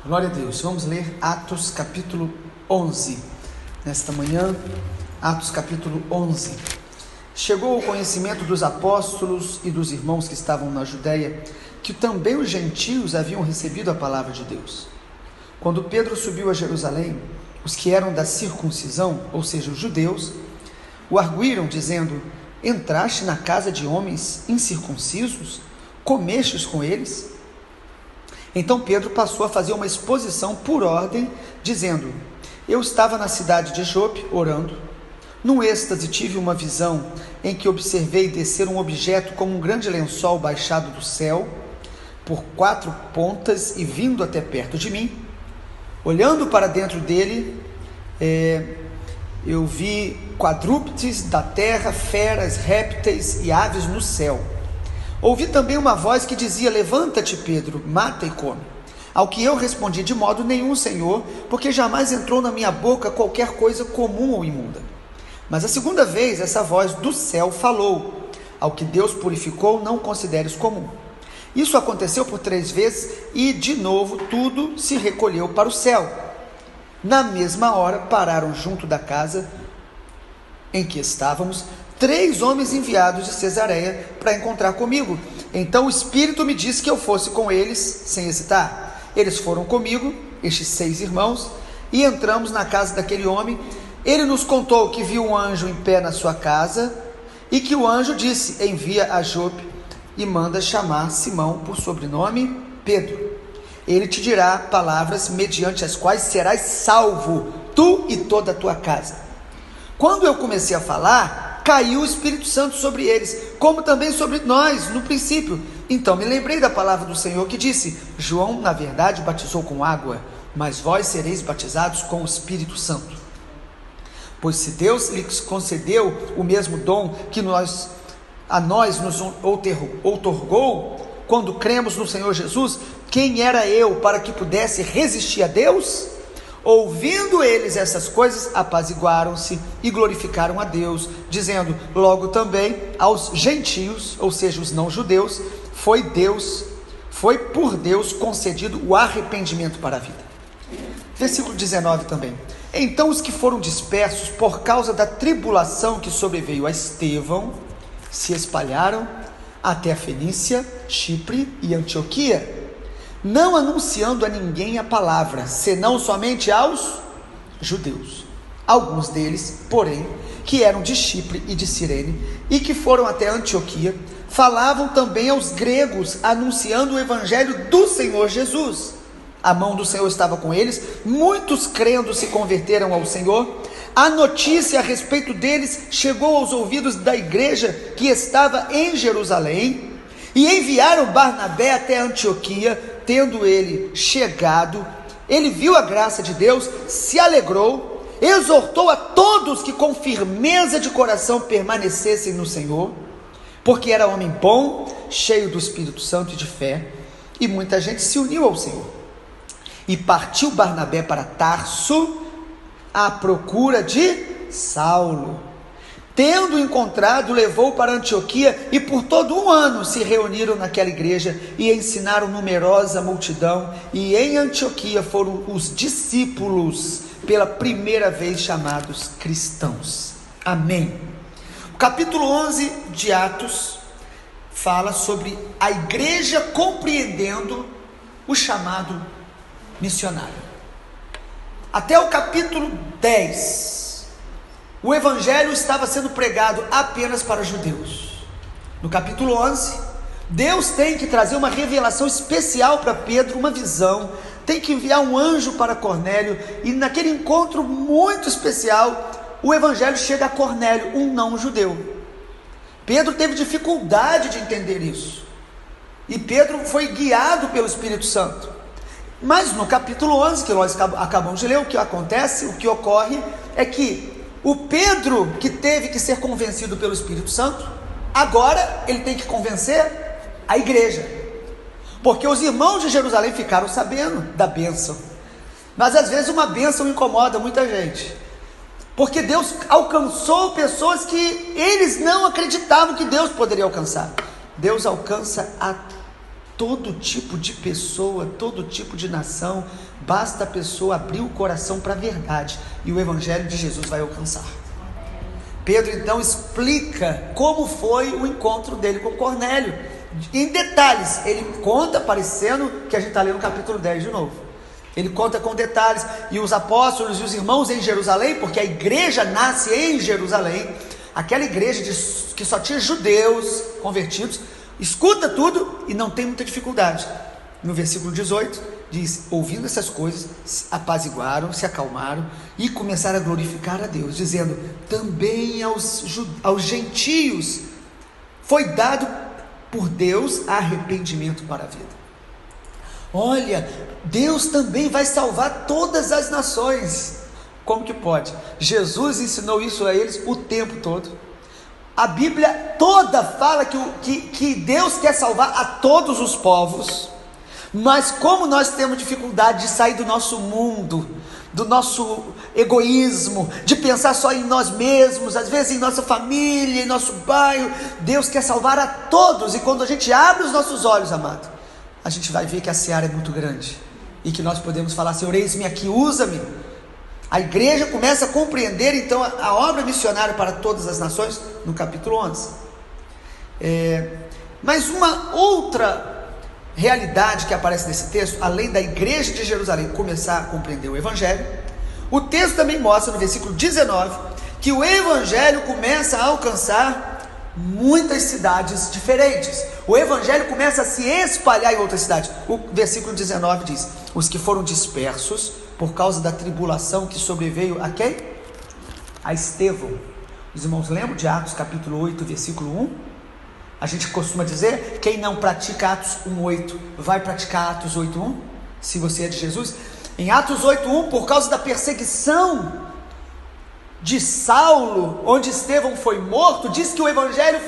Glória a Deus. Vamos ler Atos capítulo 11. Nesta manhã, Atos capítulo 11. Chegou ao conhecimento dos apóstolos e dos irmãos que estavam na Judéia, que também os gentios haviam recebido a palavra de Deus. Quando Pedro subiu a Jerusalém, os que eram da circuncisão, ou seja, os judeus, o arguíram, dizendo: entraste na casa de homens incircuncisos, comestes com eles? Então Pedro passou a fazer uma exposição por ordem, dizendo: eu estava na cidade de Jope, orando. Num êxtase tive uma visão, em que observei descer um objeto como um grande lençol baixado do céu, por 4 pontas e vindo até perto de mim. Olhando para dentro dele, eu vi quadrúpedes da terra, feras, répteis e aves no céu. Ouvi também uma voz que dizia: levanta-te, Pedro, mata e come. Ao que eu respondi: de modo nenhum, Senhor, porque jamais entrou na minha boca qualquer coisa comum ou imunda. Mas a segunda vez essa voz do céu falou: ao que Deus purificou, não consideres comum. Isso aconteceu por 3 vezes e de novo tudo se recolheu para o céu. Na mesma hora pararam junto da casa em que estávamos 3 homens enviados de Cesareia para encontrar comigo. Então o Espírito me disse que eu fosse com eles sem hesitar. Eles foram comigo, estes 6 irmãos, e entramos na casa daquele homem. Ele nos contou que viu um anjo em pé na sua casa e que o anjo disse: envia a Jope e manda chamar Simão, por sobrenome Pedro. Ele te dirá palavras mediante as quais serás salvo, tu e toda a tua casa. Quando eu comecei a falar, caiu o Espírito Santo sobre eles, como também sobre nós no princípio. Então me lembrei da palavra do Senhor que disse: João na verdade batizou com água, mas vós sereis batizados com o Espírito Santo. Pois se Deus lhes concedeu o mesmo dom que a nós nos outorgou, quando cremos no Senhor Jesus, quem era eu para que pudesse resistir a Deus? Ouvindo eles essas coisas, apaziguaram-se e glorificaram a Deus, dizendo: logo também aos gentios, ou seja, os não-judeus, foi por Deus concedido o arrependimento para a vida. Versículo 19 também. Então os que foram dispersos por causa da tribulação que sobreveio a Estevão, se espalharam até a Fenícia, Chipre e Antioquia, não anunciando a ninguém a palavra, senão somente aos judeus. Alguns deles, porém, que eram de Chipre e de Cirene, e que foram até Antioquia, falavam também aos gregos, anunciando o evangelho do Senhor Jesus. A mão do Senhor estava com eles, muitos crendo se converteram ao Senhor. A notícia a respeito deles chegou aos ouvidos da igreja que estava em Jerusalém, e enviaram Barnabé até Antioquia. Tendo ele chegado, ele viu a graça de Deus, se alegrou, exortou a todos que com firmeza de coração permanecessem no Senhor, porque era homem bom, cheio do Espírito Santo e de fé, e muita gente se uniu ao Senhor. E partiu Barnabé para Tarso à procura de Saulo. Tendo encontrado, levou para Antioquia, e por todo 1 ano se reuniram naquela igreja e ensinaram numerosa multidão. E em Antioquia foram os discípulos pela primeira vez chamados cristãos. Amém. O capítulo 11 de Atos fala sobre a igreja compreendendo o chamado missionário. Até o capítulo 10, o evangelho estava sendo pregado apenas para judeus. No capítulo 11, Deus tem que trazer uma revelação especial para Pedro, uma visão, tem que enviar um anjo para Cornélio, e naquele encontro muito especial, o evangelho chega a Cornélio, um não-judeu. Pedro teve dificuldade de entender isso, e Pedro foi guiado pelo Espírito Santo. Mas no capítulo 11, que nós acabamos de ler, o que acontece, o que ocorre é que o Pedro, que teve que ser convencido pelo Espírito Santo, agora ele tem que convencer a igreja, porque os irmãos de Jerusalém ficaram sabendo da bênção, mas às vezes uma bênção incomoda muita gente, porque Deus alcançou pessoas que eles não acreditavam que Deus poderia alcançar. Deus alcança a Todo tipo de pessoa, todo tipo de nação, basta a pessoa abrir o coração para a verdade e o evangelho de Jesus vai alcançar. Pedro então explica como foi o encontro dele com Cornélio, em detalhes. Ele conta, parecendo que a gente está lendo o capítulo 10 de novo. Ele conta com detalhes, e os apóstolos e os irmãos em Jerusalém, porque a igreja nasce em Jerusalém, aquela igreja que só tinha judeus convertidos, escuta tudo e não tem muita dificuldade. No versículo 18 diz: ouvindo essas coisas, se apaziguaram, se acalmaram e começaram a glorificar a Deus, dizendo: também aos gentios foi dado por Deus arrependimento para a vida. Olha, Deus também vai salvar todas as nações. Como que pode? Jesus ensinou isso a eles o tempo todo. A Bíblia toda fala que Deus quer salvar a todos os povos, mas como nós temos dificuldade de sair do nosso mundo, do nosso egoísmo, de pensar só em nós mesmos, às vezes em nossa família, em nosso bairro, Deus quer salvar a todos, e quando a gente abre os nossos olhos, amado, a gente vai ver que a seara é muito grande, e que nós podemos falar: Senhor, eis-me aqui, usa-me. A igreja começa a compreender então a obra missionária para todas as nações, no capítulo 11. Mas uma outra realidade que aparece nesse texto, além da igreja de Jerusalém começar a compreender o evangelho, o texto também mostra no versículo 19, que o evangelho começa a alcançar muitas cidades diferentes. O evangelho começa a se espalhar em outras cidades. O versículo 19 diz: os que foram dispersos por causa da tribulação que sobreveio a quem? A Estevão. Os irmãos lembram de Atos capítulo 8, versículo 1? A gente costuma dizer: quem não pratica Atos 1:8 vai praticar Atos 8:1, se você é de Jesus. Em Atos 8:1, por causa da perseguição de Saulo, onde Estevão foi morto, diz que o evangelho,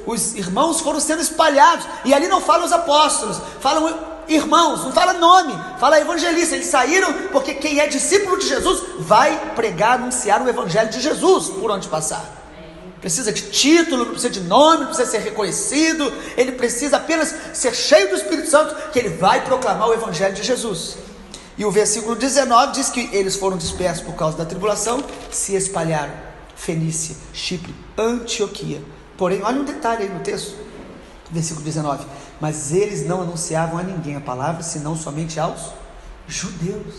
os irmãos foram sendo espalhados, e ali não falam os apóstolos, falam irmãos, não fala nome, fala evangelista. Eles saíram porque quem é discípulo de Jesus vai pregar, anunciar o evangelho de Jesus por onde passar. Precisa de título, não precisa de nome, não precisa ser reconhecido, ele precisa apenas ser cheio do Espírito Santo, que ele vai proclamar o evangelho de Jesus. E o versículo 19 diz que eles foram dispersos por causa da tribulação, se espalharam: Fenícia, Chipre, Antioquia. Porém, olha um detalhe aí no texto, versículo 19: mas eles não anunciavam a ninguém a palavra, senão somente aos judeus.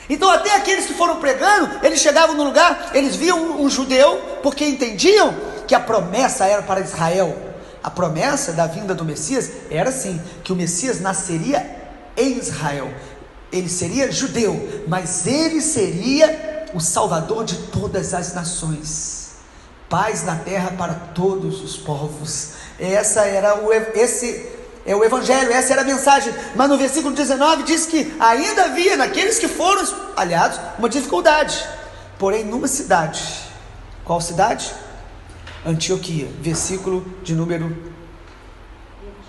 Então até aqueles que foram pregando, eles chegavam no lugar, eles viam um judeu, porque entendiam que a promessa era para Israel. A promessa da vinda do Messias era assim, que o Messias nasceria em Israel. Ele seria judeu, mas ele seria o salvador de todas as nações. Paz na terra para todos os povos. Esse é o evangelho, essa era a mensagem. Mas no versículo 19 diz que ainda havia naqueles que foram espalhados uma dificuldade. Porém, numa cidade. Qual cidade? Antioquia. Versículo de número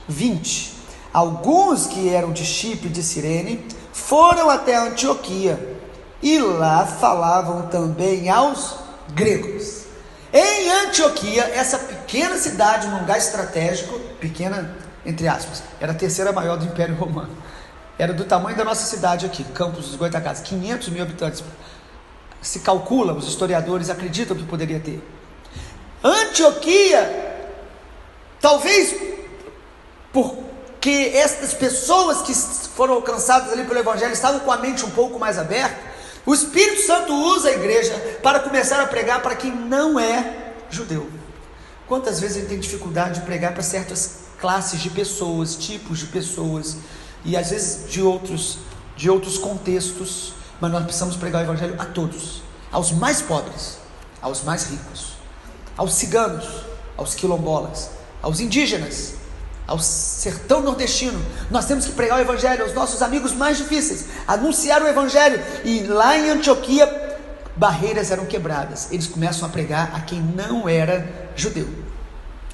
20. Alguns que eram de Chipre e de Cirene foram até Antioquia, e lá falavam também aos gregos. Em Antioquia, essa pequena cidade, num lugar estratégico, pequena entre aspas, era a terceira maior do Império Romano, era do tamanho da nossa cidade aqui, Campos dos Goytacazes, 500 mil habitantes, se calcula, os historiadores acreditam que poderia ter. Antioquia, talvez porque estas pessoas que foram alcançadas ali pelo evangelho estavam com a mente um pouco mais aberta, o Espírito Santo usa a igreja para começar a pregar para quem não é judeu. Quantas vezes a gente tem dificuldade de pregar para certas classes de pessoas, tipos de pessoas, e às vezes de outros contextos, mas nós precisamos pregar o evangelho a todos, aos mais pobres, aos mais ricos, aos ciganos, aos quilombolas, aos indígenas, ao sertão nordestino. Nós temos que pregar o evangelho aos nossos amigos mais difíceis, anunciar o evangelho. E lá em Antioquia, barreiras eram quebradas, eles começam a pregar a quem não era judeu.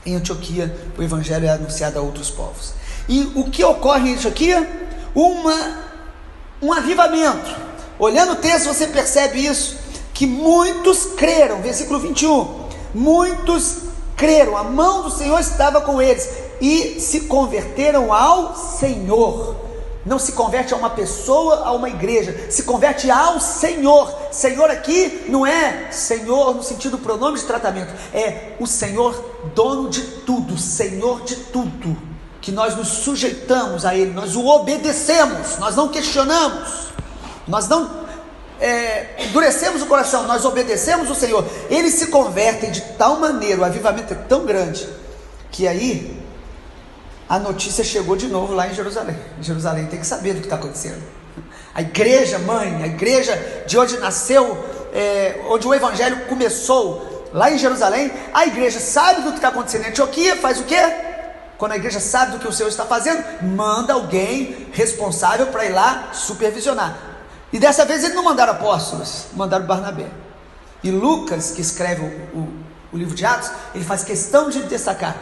Em Antioquia, o evangelho é anunciado a outros povos. E o que ocorre em Antioquia? Um avivamento. Olhando o texto, você percebe isso, que muitos creram. Versículo 21, muitos creram, a mão do Senhor estava com eles, e se converteram ao Senhor. Não se converte a uma pessoa, a uma igreja, se converte ao Senhor. Senhor aqui não é Senhor no sentido pronome de tratamento, é o Senhor dono de tudo, Senhor de tudo, que nós nos sujeitamos a Ele, nós o obedecemos, nós não questionamos, nós não endurecemos o coração, nós obedecemos o Senhor. Eles se convertem de tal maneira, o avivamento é tão grande, que aí a notícia chegou de novo lá em Jerusalém. Jerusalém tem que saber do que está acontecendo. A igreja mãe, a igreja de onde nasceu, onde o evangelho começou, lá em Jerusalém, a igreja sabe do que está acontecendo em Antioquia, faz o quê? Quando a igreja sabe do que o Senhor está fazendo, manda alguém responsável para ir lá supervisionar. E dessa vez eles não mandaram apóstolos, mandaram Barnabé. E Lucas, que escreve o livro de Atos, ele faz questão de destacar: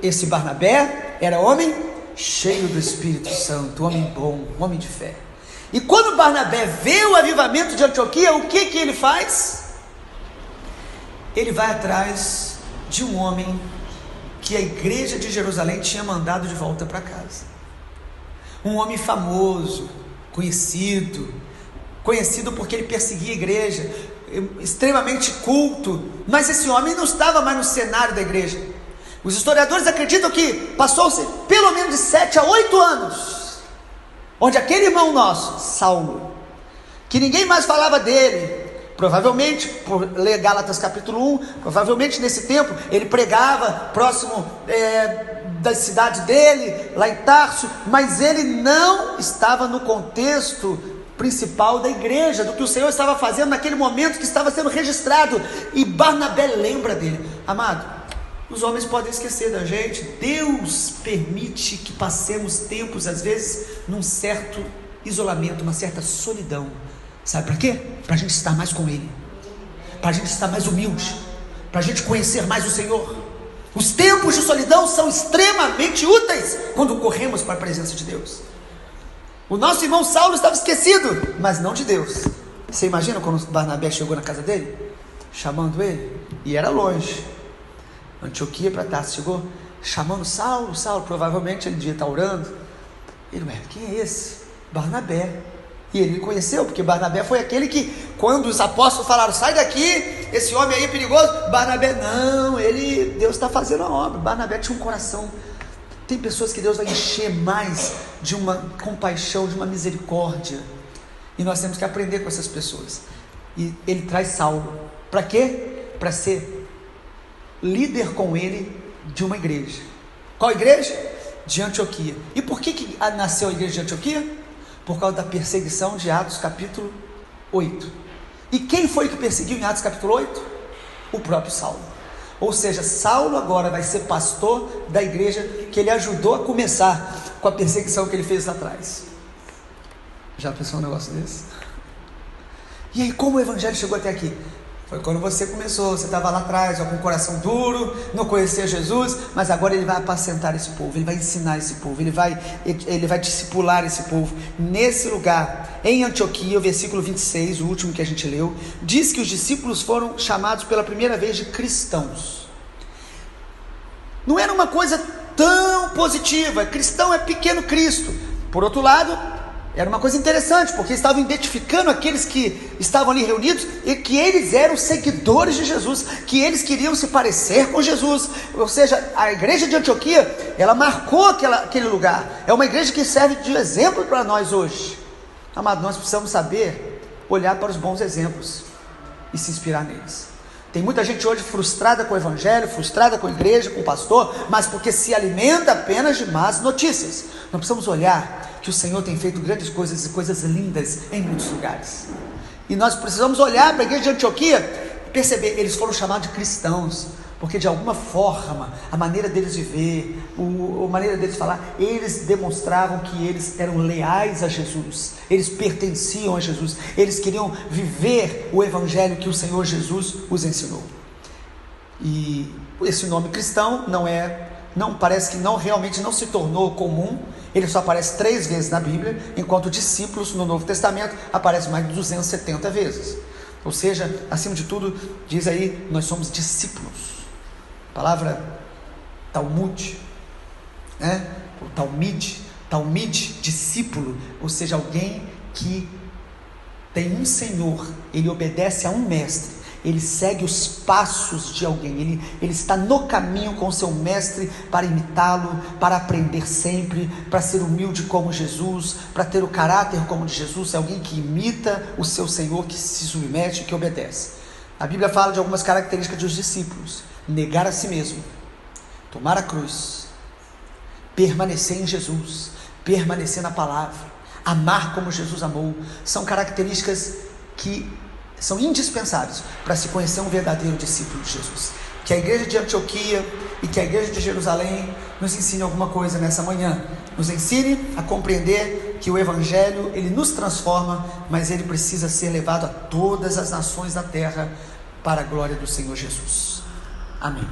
esse Barnabé era homem cheio do Espírito Santo, homem bom, homem de fé. E quando Barnabé vê o avivamento de Antioquia, o que ele faz? Ele vai atrás de um homem que a igreja de Jerusalém tinha mandado de volta para casa. Um homem famoso, conhecido porque ele perseguia a igreja, extremamente culto, mas esse homem não estava mais no cenário da igreja. Os historiadores acreditam que passou-se pelo menos de 7 a 8 anos, onde aquele irmão nosso, Saulo, que ninguém mais falava dele, provavelmente, por ler Gálatas capítulo 1, provavelmente nesse tempo, ele pregava próximo da cidade dele, lá em Tarso, mas ele não estava no contexto principal da igreja, do que o Senhor estava fazendo naquele momento que estava sendo registrado. E Barnabé lembra dele. Amado, os homens podem esquecer da gente, Deus permite que passemos tempos, às vezes, num certo isolamento, uma certa solidão. Sabe para quê? Para a gente estar mais com Ele, para a gente estar mais humilde, para a gente conhecer mais o Senhor. Os tempos de solidão são extremamente úteis quando corremos para a presença de Deus. O nosso irmão Saulo estava esquecido, mas não de Deus. Você imagina quando Barnabé chegou na casa dele, chamando ele, e era longe, Antioquia para Tarso, chegou chamando Saulo, provavelmente ele devia estar orando. Ele, quem é esse? Barnabé. E ele conheceu, porque Barnabé foi aquele que, quando os apóstolos falaram, sai daqui, esse homem aí é perigoso, Barnabé, não, Deus está fazendo a obra. Barnabé tinha um coração. Tem pessoas que Deus vai encher mais de uma compaixão, de uma misericórdia, e nós temos que aprender com essas pessoas. E ele traz Saulo, para quê? Para ser líder com ele de uma igreja. Qual igreja? De Antioquia. E por que nasceu a igreja de Antioquia? Por causa da perseguição de Atos capítulo 8. E quem foi que perseguiu em Atos capítulo 8? O próprio Saulo. Ou seja, Saulo agora vai ser pastor da igreja que ele ajudou a começar com a perseguição que ele fez lá atrás. Já pensou um negócio desse? E aí, como o evangelho chegou até aqui? Foi quando você começou, você estava lá atrás, com o coração duro, não conhecia Jesus, mas agora ele vai apacentar esse povo, ele vai ensinar esse povo, ele vai discipular esse povo. Nesse lugar, em Antioquia, o versículo 26, o último que a gente leu, diz que os discípulos foram chamados pela primeira vez de cristãos. Não era uma coisa tão positiva, cristão é pequeno Cristo. Por outro lado, era uma coisa interessante, porque estavam identificando aqueles que estavam ali reunidos, e que eles eram seguidores de Jesus, que eles queriam se parecer com Jesus. Ou seja, a igreja de Antioquia, ela marcou aquele lugar. É uma igreja que serve de exemplo para nós hoje. Amado, nós precisamos saber olhar para os bons exemplos e se inspirar neles. Tem muita gente hoje frustrada com o evangelho, frustrada com a igreja, com o pastor, mas porque se alimenta apenas de más notícias. Nós precisamos olhar que o Senhor tem feito grandes coisas e coisas lindas em muitos lugares. E nós precisamos olhar para a igreja de Antioquia e perceber, eles foram chamados de cristãos, porque de alguma forma, a maneira deles viver, a maneira deles falar, eles demonstravam que eles eram leais a Jesus, eles pertenciam a Jesus, eles queriam viver o evangelho que o Senhor Jesus os ensinou. E esse nome cristão parece que realmente não se tornou comum. Ele só aparece 3 vezes na Bíblia, enquanto discípulos no Novo Testamento aparece mais de 270 vezes. Ou seja, acima de tudo, diz aí, nós somos discípulos. A palavra Talmud, né? O talmid, discípulo, ou seja, alguém que tem um senhor, ele obedece a um mestre, ele segue os passos de alguém, ele está no caminho com o seu mestre para imitá-lo, para aprender sempre, para ser humilde como Jesus, para ter o caráter como o de Jesus. É alguém que imita o seu senhor, que se submete, que obedece. A Bíblia fala de algumas características dos discípulos: negar a si mesmo, tomar a cruz, permanecer em Jesus, permanecer na palavra, amar como Jesus amou. São características que são indispensáveis para se conhecer um verdadeiro discípulo de Jesus. Que a igreja de Antioquia e que a igreja de Jerusalém nos ensine alguma coisa nessa manhã. Nos ensine a compreender que o Evangelho, ele nos transforma, mas ele precisa ser levado a todas as nações da terra para a glória do Senhor Jesus. Amém.